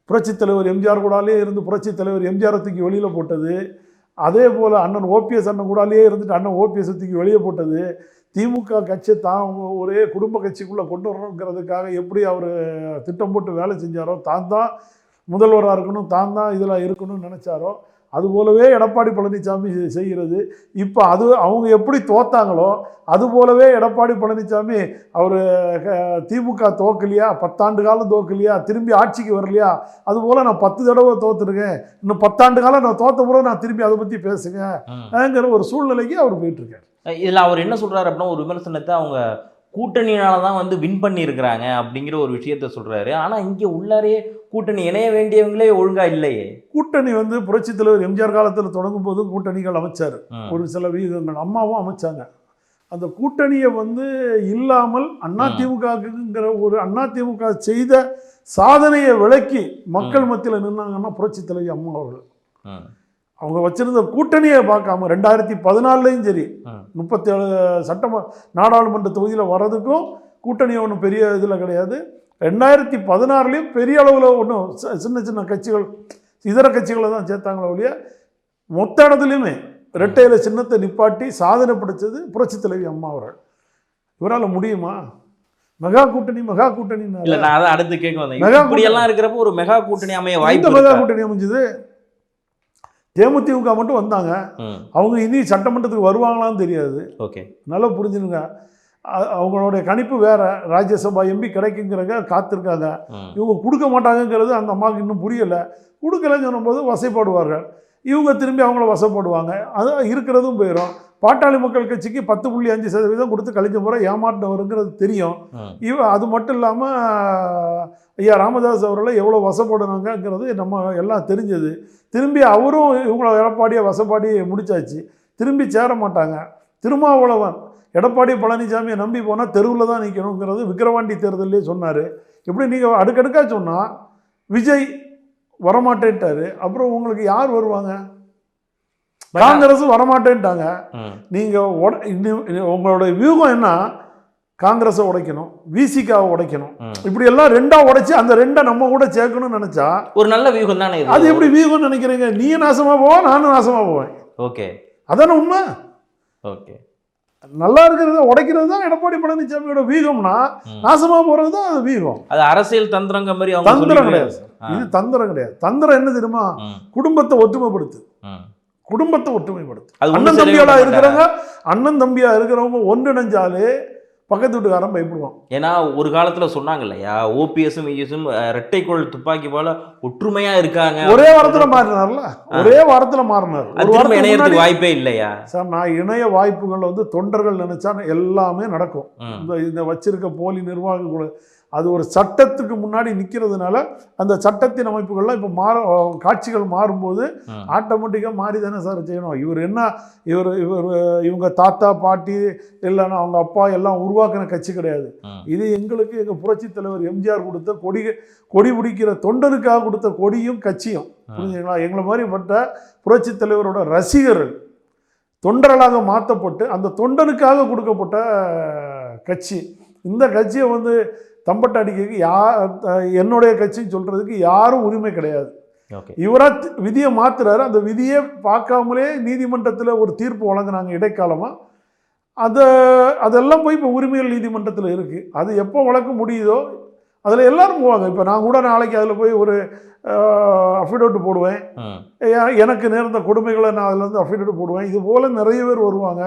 புரட்சித் தலைவர் எம்ஜிஆர் கூடாலே இருந்து புரட்சித் தலைவர் எம்ஜிஆர் தூக்கி வெளியில் போட்டது, அதே போல் அண்ணன் ஓபிஎஸ் அண்ணன் கூடாலே இருந்துட்டு அண்ணன் ஓபிஎஸ் தூக்கி வெளியே போட்டது, திமுக கட்சி தான் ஒரே குடும்ப கட்சிக்குள்ளே கொண்டு வரணுங்கிறதுக்காக எப்படி அவர் திட்டம் போட்டு வேலை செஞ்சாரோ, தான் முதல்வராக இருக்கணும், தான் இதில் இருக்கணும்னு நினச்சாரோ, அதுபோலவே எடப்பாடி பழனிசாமி செய்கிறது. இப்போ அவங்க எப்படி தோத்தாங்களோ அதுபோலவே எடப்பாடி பழனிசாமி அவர் திமுக தோக்கலையா, 10 ஆண்டு காலம் தோக்கலையா, திரும்பி ஆட்சிக்கு வரலையா, அதுபோல் நான் 10 தடவை தோத்துருக்கேன், இன்னும் 10 ஆண்டு காலம் நான் தோத்த பிறகு நான் திரும்பி அதை பற்றி பேசுங்கிற ஒரு சூழ்நிலைக்கு அவர் போயிட்டுருக்கார். இதில் அவர் என்ன சொல்கிறார் அப்படின்னா, ஒரு விமர்சனத்தை அவங்க கூட்டணியினால தான் வந்து வின் பண்ணியிருக்கிறாங்க அப்படிங்கிற ஒரு விஷயத்த சொல்கிறாரு. ஆனால் இங்கே உள்ளாரே கூட்டணி இணைய வேண்டியவங்களே ஒழுங்காக இல்லையே. கூட்டணி வந்து புரட்சித் தலைவர் எம்ஜிஆர் காலத்தில் தொடங்கும் போதும் கூட்டணிகள் அமைச்சார், ஒரு சில விகிதங்கள் அம்மாவும் அமைச்சாங்க. அந்த கூட்டணியை வந்து இல்லாமல் அதிமுகங்கிற ஒரு அதிமுக செய்த சாதனையை விளக்கி மக்கள் மத்தியில் நின்னாங்கன்னா புரட்சித் தலைவி அம்மா அவர்கள். அவங்க வச்சிருந்த கூட்டணியை பார்க்காம 2014லையும் சரி 37 நாடாளுமன்ற தொகுதியில் வர்றதுக்கும் கூட்டணி ஒன்றும் பெரிய இதில் கிடையாது. 2016லையும் பெரிய அளவில் ஒன்றும் சின்ன சின்ன கட்சிகள் இதர கட்சிகளை தான் சேர்த்தாங்களே ஒழிய மொத்த இடத்துலையுமே இரட்டையில சின்னத்தை நிப்பாட்டி சாதனை படைச்சது புரட்சித் தலைவி அம்மா அவர்கள். இவரால் முடியுமா? மெகா கூட்டணி இல்லை, நான் அதை அடுத்து கேட்க வந்தேன். மெகா கூட்டணி எல்லாம் இருக்கிறப்போ ஒரு மெகா கூட்டணி அமைய வாய்ப்பு. மெகா கூட்டணி அமைஞ்சது தேமுதிக மட்டும் வந்தாங்க. ம். அவங்க இனி சட்டமன்றத்துக்கு வருவாங்களான்னு தெரியாது. ஓகே. நல்லா புரிஞ்சுருங்க. அவங்களுடைய கணிப்பு வேற. ராஜ்யசபா எம்பி கிடைக்குங்கிறங்க காத்திருக்காங்க. ம். இவங்க கொடுக்க மாட்டாங்கங்கிறது அந்த அம்மாவுக்கு இன்னும் புரியலை. கொடுக்கலன்னு சொல்லும்போது வசைப்படுவார்கள். இவங்க திரும்பி அவங்கள வசப்படுவாங்க. அது இருக்கிறதும் போயிடும். பாட்டாளி மக்கள் கட்சிக்கு 10.5% கொடுத்து கழிஞ்ச முறை ஏமாற்றினவருங்கிறது தெரியும். அது மட்டும் இல்லாமல் ஐயா ராமதாஸ் அவர்களை எவ்வளோ வசப்படுனாங்கிறது நம்ம எல்லாம் தெரிஞ்சது. திரும்பி அவரும் இவங்கள எடப்பாடியை வசப்பாடி முடிச்சாச்சு. திரும்பி சேர மாட்டாங்க. திருமாவளவன் எடப்பாடி பழனிசாமியை நம்பி போனால் தெருவில் தான் நிற்கணுங்கிறது விக்கிரவாண்டி தேர்தலே சொன்னார். எப்படி நீங்கள் அடுக்கடுக்காக சொன்னால் விஜய் வரமாட்டேன்ட்டாரு. அப்புறம் உங்களுக்கு யார் வருவாங்க? காங்கிரஸ் வரமாட்டேன்ட்டாங்க. நீங்கள் உங்களுடைய வியூகம் என்ன? காங்கிரஸை உடைக்கணும், விசிகாவை உடைக்கணும், இப்படி எல்லாம் ரெண்டா உடைச்சு அந்த ரெண்டை நம்ம கூட சேர்க்கணும்னு நினைச்சா ஒரு நல்ல வியூகம் தானே. அது எப்படி வியூகம் நினைக்கிறீங்க? நீ நாசமா போவா, நானும் நாசமா போவேன். ஓகே, அதான உண்மை. ஓகே, நல்லா இருக்கிறத உடைக்கிறது தான் எடப்பாடி பழனிசாமியோட வீகம்னா, நாசமா போறது தான் அது வீகம். அது அரசியல் தந்திரங்க மாதிரி. தந்திரம் கிடையாது, இது தந்திரம் கிடையாது. தந்திரம் என்ன தெரியுமா? குடும்பத்தை ஒற்றுமைப்படுத்து, குடும்பத்தை ஒற்றுமைப்படுத்து. அண்ணன் தம்பியா இருக்கிறவங்க, அண்ணன் தம்பியா இருக்கிறவங்க ஒன்றிணைஞ்சாலே பக்கத்து வீட்டுக்காரன் பயப்படுவான். ஏன்னா ஒரு காலத்துல சொன்னாங்க இல்லையா, ஓபிஎஸும் விஎஸும் இரட்டைக்கோள் துப்பாக்கி போல ஒற்றுமையா இருக்காங்க. ஒரே வாரத்துல மாறினார்ல, ஒரே வாரத்துல மாறினார். இணையத்துக்கு வாய்ப்பே இல்லையா சார்? நான் இணைய வாய்ப்புகள் தொண்டர்கள் நினைச்சா எல்லாமே நடக்கும். இந்த வச்சிருக்க போலி நிர்வாகங்கள் அது ஒரு சட்டத்துக்கு முன்னாடி நிற்கிறதுனால அந்த சட்டத்தின் அமைப்புகள்லாம் இப்போ காட்சிகள் மாறும்போது ஆட்டோமேட்டிக்காக மாறி தானே சார் செய்யணும். இவர் என்ன, இவங்க தாத்தா பாட்டி இல்லைன்னா அவங்க அப்பா எல்லாம் உருவாக்கின கட்சி கிடையாது. இது எங்களுக்கு எங்கள் புரட்சி தலைவர் எம்ஜிஆர் கொடுத்த கொடி பிடிக்கிற தொண்டருக்காக கொடுத்த கொடியும் கட்சியும். புரிஞ்சுங்களா? எங்களை மாதிரிப்பட்ட புரட்சி தலைவரோட ரசிகர்கள் தொண்டர்களாக மாற்றப்பட்டு அந்த தொண்டனுக்காக கொடுக்கப்பட்ட கட்சி. இந்த கட்சியை தம்பட்ட அடிக்க என்னுடைய கட்சின்னு சொல்றதுக்கு யாரும் உரிமை கிடையாது. இவரா விதியை மாத்துறாரு. அந்த விதியை பார்க்காமலே நீதிமன்றத்தில் ஒரு தீர்ப்பு வழங்கினாங்க இடைக்காலமா. அதெல்லாம் போய் இப்போ உரிமைகள் நீதிமன்றத்தில் இருக்கு. அது எப்போ வழக்க முடியுதோ அதில் எல்லாரும் போவாங்க. இப்போ நான் கூட நாளைக்கு அதில் போய் ஒரு அஃபிடவிட் போடுவேன். எனக்கு நேர்ந்த கொடுமைகளை நான் அதில் அஃபிடவிட் போடுவேன். இது போல நிறைய பேர் வருவாங்க.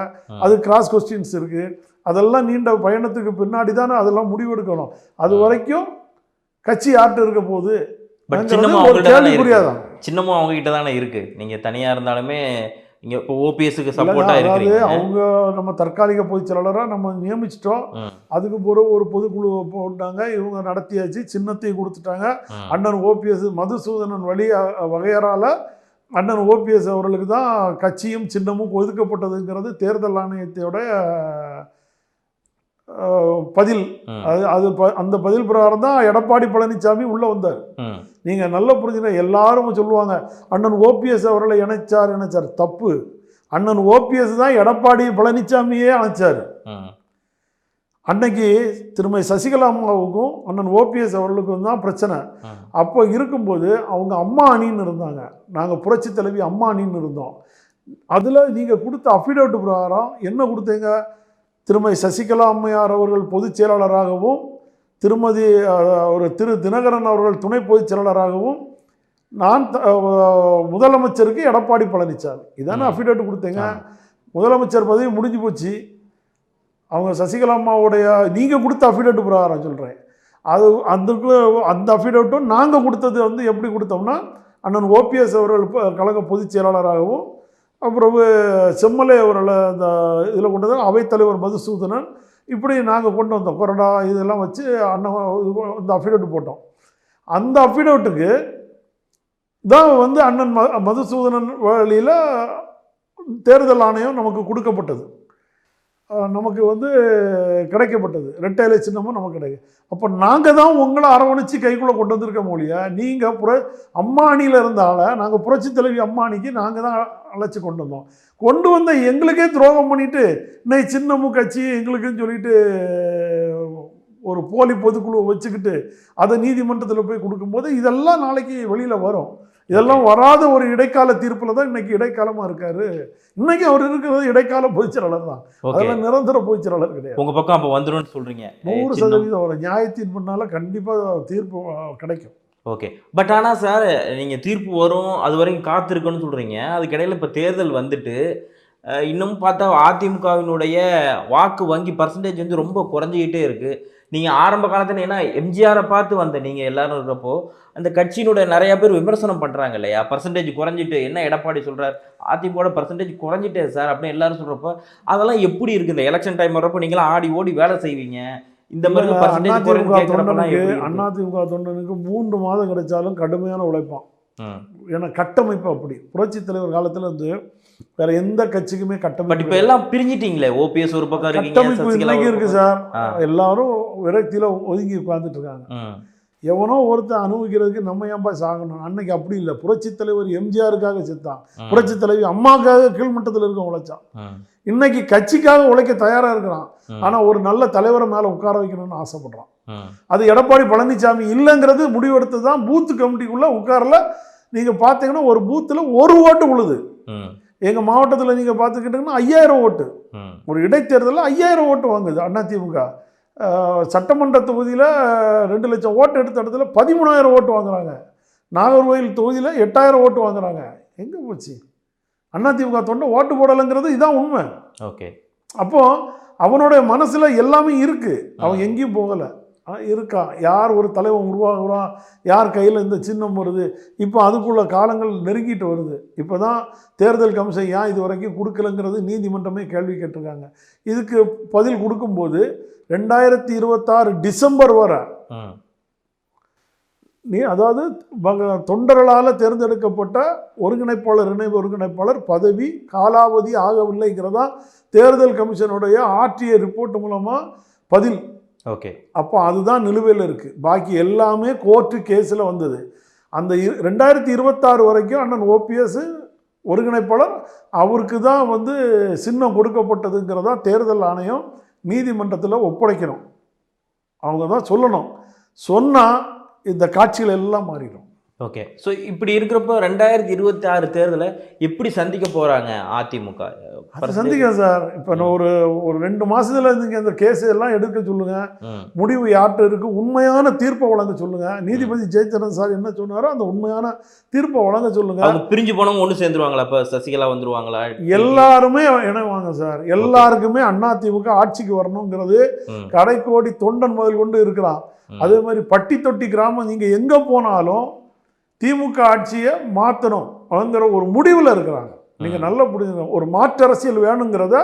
அது கிராஸ் கொஸ்டின்ஸ் இருக்கு. அதெல்லாம் நீண்ட பயணத்துக்கு பின்னாடி தானே அதெல்லாம் முடிவெடுக்கணும். அது வரைக்கும் கட்சி யார்கிட்ட இருக்க போகுது? சின்னமும் அவங்க கிட்ட தானே இருக்கு. நீங்க தனியா இருந்தாலுமே இங்க இப்போ ஓபிஎஸ்க்கு சப்போர்ட்டா இருக்கு. அவங்க நம்ம தற்காலிக பொதுச் செயலாளராக நம்ம நியமிச்சிட்டோம். அதுக்கு ஒரு பொதுக்குழு போட்டாங்க. இவங்க நடத்தியாச்சு, சின்னத்தையும் கொடுத்துட்டாங்க. அண்ணன் ஓபிஎஸ் மதுசூதனன் வகையறால அண்ணன் ஓபிஎஸ் அவர்களுக்கு தான் கட்சியும் சின்னமும் ஒதுக்கப்பட்டதுங்கிறது தேர்தல் ஆணையத்தோட பதில். அந்த பதில் பிரகாரம் தான் எடப்பாடி பழனிசாமி உள்ள வந்தார். நீங்க நல்லா புரிஞ்சுங்க. எல்லாரும் சொல்லுவாங்க அண்ணன் ஓபிஎஸ் அவர்களை இணைச்சார். தப்பு. அண்ணன் ஓபிஎஸ் தான் எடப்பாடி பழனிசாமியே அணைச்சார். அன்னைக்கு திருமதி சசிகலா அம்மாவுக்கும் அண்ணன் ஓபிஎஸ் அவர்களுக்கும் தான் பிரச்சனை. அப்போ இருக்கும்போது அவங்க அம்மா அணின்னு இருந்தாங்க, நாங்கள் புரட்சி தலைவி அம்மா அணின்னு இருந்தோம். அதில் நீங்கள் கொடுத்த அஃபிடவிட் பிரகாரம் என்ன கொடுத்தீங்க? திருமதி சசிகலா அம்மையார் அவர்கள் பொதுச் செயலாளராகவும் திரு தினகரன் அவர்கள் துணை பொதுச் செயலாளராகவும் நான் முதலமைச்சருக்கு எடப்பாடி பழனிசாமி இதானே அஃபிடவிட் கொடுத்தீங்க. முதலமைச்சர் பதவி முடிஞ்சு போச்சு. அவங்க சசிகலா அம்மாவுடைய நீங்கள் கொடுத்த அஃபிடவிட் பிரகாரம் சொல்கிறேன். அந்த அஃபிடவிட்டும் நாங்கள் கொடுத்தது எப்படி கொடுத்தோம்னா, அண்ணன் ஓபிஎஸ் அவர்கள் கழக பொதுச் செயலாளராகவும் அப்புறம் செம்மலை அவர்களை அந்த இதில் கொண்டு வந்து அவைத்தலைவர் மதுசூதனன் இப்படி நாங்கள் கொண்டு வந்தோம். கொறடா இதெல்லாம் வச்சு அண்ணன் இந்த அஃபிடவிட் போட்டோம். அந்த அஃபிடவிட்டுக்கு தான் அண்ணன் மதுசூதனன் வழியில் தேர்தல் ஆணையம் நமக்கு கொடுக்கப்பட்டது, நமக்கு கிடைக்கப்பட்டது. ரெட்டை இலை சின்னமும் நமக்கு கிடைக்கும். அப்போ நாங்கள் தான் உங்களை அரவணைச்சு கைக்குள்ளே கொண்டு வந்திருக்க மொழியா? நீங்கள் அம்மா அணியில் இருந்தால நாங்கள் புரட்சி தலைவி அம்மா அணிக்கு நாங்கள் தான் அழைச்சி கொண்டு வந்தோம். கொண்டு வந்த எங்களுக்கே துரோகம் பண்ணிட்டு இன்னைக்கு சின்னமும் கட்சி எங்களுக்குன்னு சொல்லிட்டு ஒரு போலி பொதுக்குழுவை வச்சுக்கிட்டு அதை நீதிமன்றத்தில் போய் கொடுக்கும்போது இதெல்லாம் நாளைக்கு வெளியில் வரும். இதெல்லாம் வராத ஒரு இடைக்கால தீர்ப்பில் தான் இன்னைக்கு இடைக்காலமாக இருக்காரு. இன்னைக்கு அவர் இருக்கிறது இடைக்கால பொதுச்செயலாளர் தான், அதெல்லாம் நிரந்தர பொதுச்செயலாளர் கிடையாது. உங்கள் பக்கம் அப்போ வந்துடும் சொல்கிறீங்க. 100% ஒரு நியாயத்தின் முன்னால் கண்டிப்பாக தீர்ப்பு கிடைக்கும். ஓகே. பட் ஆனா சார், நீங்க தீர்ப்பு வரும், அது வரைக்கும் காத்திருக்கணும்னு சொல்றீங்க. அதுக்கிடையில இப்ப தேர்தல் வந்துட்டு, இன்னும் பார்த்தா அதிமுகவினுடைய வாக்கு வங்கி பெர்சன்டேஜ் வந்து ரொம்ப குறைஞ்சுகிட்டே இருக்கு. நீங்க ஆரம்ப காலத்துல ஏன்னா எம்ஜிஆர பார்த்து வந்த நீங்க எல்லாரும் இருக்கிறப்போ, அந்த கட்சியினுடைய நெறைய பேர் விமர்சனம் பண்றாங்க இல்லையா? பெர்சன்டேஜ் குறைஞ்சிட்டு, என்ன எடப்பாடி சொல்றார், அதிமுகவோட பெர்சன்டேஜ் குறைஞ்சிட்டே சார் அப்படின்னு எல்லாரும் சொல்றப்போ, அதெல்லாம் எப்படி இருக்கு? இந்த எலக்ஷன் டைம் வர்றப்போ நீங்கலாம் ஆடி ஓடி வேலை செய்வீங்க. இந்த இல்ல, மாதிரி பெர்சன்டேஜ் குறைன்னு கேட்கிறப்பலாம் எப்படி இருக்கு? அதிமுக தொண்டனுக்கு 3 மாதம் கிடைச்சாலும் கடுமையான உழைப்பான். ம். ஏன்னா கட்டமைப்பு அப்படி. புரட்சித் தலைவர் காலத்துல இருந்து வேற எந்த கட்சிக்குமே பட் கட்டமைப்பு இப்ப எல்லாம் பிரிஞ்சிட்டீங்களே. ஓபிஎஸ் ஒரு பக்கம் இருக்கீங்க, கட்டமைப்பு சசிகலா இன்னைக்கு ஒரு இருக்கு பக்கம். சார். ஆ. எல்லாரும் விரக்தியில ஒதுங்கி உட்கார்ந்துட்டு இருக்காங்க. ம். எவனோ ஒருத்தன் அனுபவிக்கிறதுக்கு நம்ம ஏன்பா சாகணும்? அன்னைக்கு அப்படி இல்லை. புரட்சித் தலைவர் எம்ஜிஆருக்காக செத்தான். ம். புரட்சித் தலைவி அம்மாக்காக கீழ்மட்டத்தில் இருக்க உழைச்சான். ம். இன்னைக்கு கட்சிக்காக உழைக்க தயாரா இருக்கிறான். ம். ஆனா ஒரு நல்ல தலைவரை மேல உட்கார வைக்கணும்னு ஆசைப்படுறான். ம். அது எடப்பாடி பழனிசாமி இல்லைங்கிறது முடிவெடுத்து தான் பூத் கமிட்டிக்குள்ள உட்காரல. நீங்க பார்த்தீங்கன்னா ஒரு பூத்தில் ஒரு ஓட்டு விழுது. ம். எங்க மாவட்டத்தில் நீங்க பார்த்துக்கிட்டீங்கன்னா 5000 ஓட்டு. ம். ஒரு இடைத்தேர்தலில் 5000 ஓட்டு வாங்குது அதிமுக. சட்டமன்ற தொகுதியில் 2 லட்சம் ஓட்டு எடுத்த இடத்துல 13,000 ஓட்டு வாங்குறாங்க. நாகர்கோவில் தொகுதியில் 8000 ஓட்டு வாங்குறாங்க. எங்கே போச்சு? அதிமுக தொண்டை ஓட்டு போடலைங்கிறது இதான் உண்மை. ஓகே. அப்போ அவனுடைய மனசுல எல்லாமே இருக்கு. அவன் எங்கேயும் போகலை. இருக்கான். யார் ஒரு தலைவன் உருவாகுறான், யார் கையில் இந்த சின்னம் வருது, இப்போ அதுக்குள்ள காலங்கள் நெருங்கிட்டு வருது. இப்போ தான் தேர்தல் கமிஷன் ஏன் இது வரைக்கும் கொடுக்கலங்கிறது நீதிமன்றமே கேள்வி கேட்டிருக்காங்க. இதுக்கு பதில் கொடுக்கும்போது 2026 டிசம்பர் வரை ம். அதாவது தொண்டர்களால் தேர்ந்தெடுக்கப்பட்ட ஒருங்கிணைப்பாளர், இணை ஒருங்கிணைப்பாளர் பதவி காலாவதி ஆகவில்லைங்கிறதா தேர்தல் கமிஷனுடைய ஆர்டிஐ ரிப்போர்ட் மூலமாக பதில். ஓகே. அப்போ அதுதான் நிலுவையில் இருக்குது. பாக்கி எல்லாமே கோர்ட்டு கேஸில் வந்தது. அந்த 2026 வரைக்கும் அண்ணன் ஓபிஎஸ் ஒருங்கிணைப்பாளர், அவருக்கு தான் வந்து சின்னம் கொடுக்கப்பட்டதுங்கிறதா தேர்தல் ஆணையம் நீதிமன்றத்தில் ஒப்படைக்கணும். அவங்க தான் சொல்லணும். சொன்னால் இந்த காட்சிகள் எல்லாம் மாறிடும். ஓகே. ஸோ இப்படி இருக்கிறப்போ 2026 தேர்தலை எப்படி சந்திக்க போகிறாங்க அதிமுக? அது சந்திக்க சார். இப்போ நான் ஒரு 2 மாதத்தில் நீங்கள் இந்த கேஸ் எல்லாம் எடுக்க சொல்லுங்கள். முடிவு யார்கிட்ட இருக்குது, உண்மையான தீர்ப்பை வழங்க சொல்லுங்கள். நீதிபதி ஜெயச்சந்திரன் சார் என்ன சொன்னாரோ அந்த உண்மையான தீர்ப்பை வழங்க சொல்லுங்கள். அவங்க பிரிஞ்சு போனவங்க ஒன்று சேர்ந்துருவாங்களா? இப்போ சசிகலா வந்துருவாங்களா? எல்லாருமே இணைவாங்க சார். எல்லாருக்குமே அதிமுக ஆட்சிக்கு வரணுங்கிறது கடைக்கோடி தொண்டன் முதல் கொண்டு இருக்கிறான். அதே மாதிரி பட்டி தொட்டி கிராமம் நீங்கள் எங்கே போனாலும் திமுக ஆட்சியை மாற்றணும் அப்படிங்கிற ஒரு முடிவில் இருக்கிறாங்க. நீங்கள் நல்லா புரிஞ்சுங்க. ஒரு மாற்று அரசியல் வேணுங்கிறத,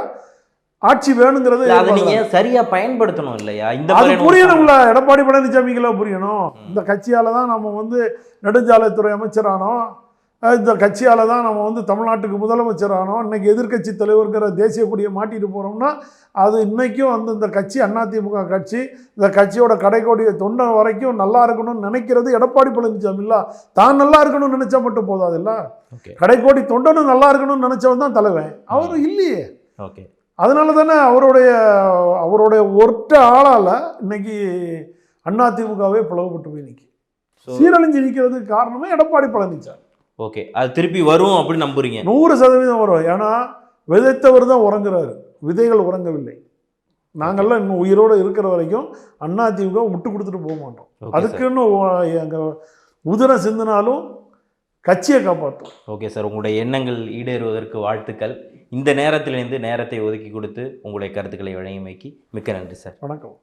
ஆட்சி வேணுங்கிறத அதை நீங்கள் சரியாக பயன்படுத்தணும் இல்லையா? இந்த அது புரியணும்ல. எடப்பாடி பழனிசாமிக்கெல்லாம் புரியணும். இந்த கட்சியால் தான் நம்ம வந்து நெடுஞ்சாலைத்துறை அமைச்சரானோம். இந்த கட்சியால் தான் நம்ம வந்து தமிழ்நாட்டுக்கு முதலமைச்சரானோம். இன்றைக்கி எதிர்கட்சி தலைவர்கிற தேசிய கொடியை மாட்டிட்டு போகிறோம்னா அது இன்றைக்கும் வந்து இந்த கட்சி அதிமுக கட்சி, இந்த கட்சியோட கடைக்கோடிய தொண்டை வரைக்கும் நல்லா இருக்கணும்னு நினைக்கிறது எடப்பாடி பழனிசாமி. இல்லை, தான் நல்லா இருக்கணும்னு நினச்சா மட்டும் போதாது. இல்லை, கடைக்கோடி தொண்டனும் நல்லா இருக்கணும்னு நினச்சவன் தான் தலைவன். அவர் இல்லையே. ஓகே. அதனால தானே அவருடைய ஒற்ற ஆளால் இன்னைக்கு அதிமுகவே பிளவுபட்டு போய் நிற்கி சீரழிஞ்சு நிற்கிறதுக்கு காரணமே எடப்பாடி பழனிசாமி. ஓகே. அது திருப்பி வரும் அப்படின்னு நம்புறீங்க? 100% வரும். ஏன்னா விதைத்தவர் தான் உறங்குறாரு, விதைகள் உறங்கவில்லை. நாங்கள்லாம் இன்னும் உயிரோடு இருக்கிற வரைக்கும் அதிமுக விட்டு கொடுத்துட்டு போக மாட்டோம். அதுக்குன்னு எங்கள் உதிரம் சிந்தினாலும் கட்சியை காப்பாற்றும். ஓகே சார், உங்களுடைய எண்ணங்கள் ஈடேறுவதற்கு வாழ்த்துக்கள். இந்த நேரத்திலிருந்து நேரத்தை ஒதுக்கி கொடுத்து உங்களுடைய கருத்துக்களை வழங்கியமைக்கு மிக்க நன்றி சார். வணக்கம்.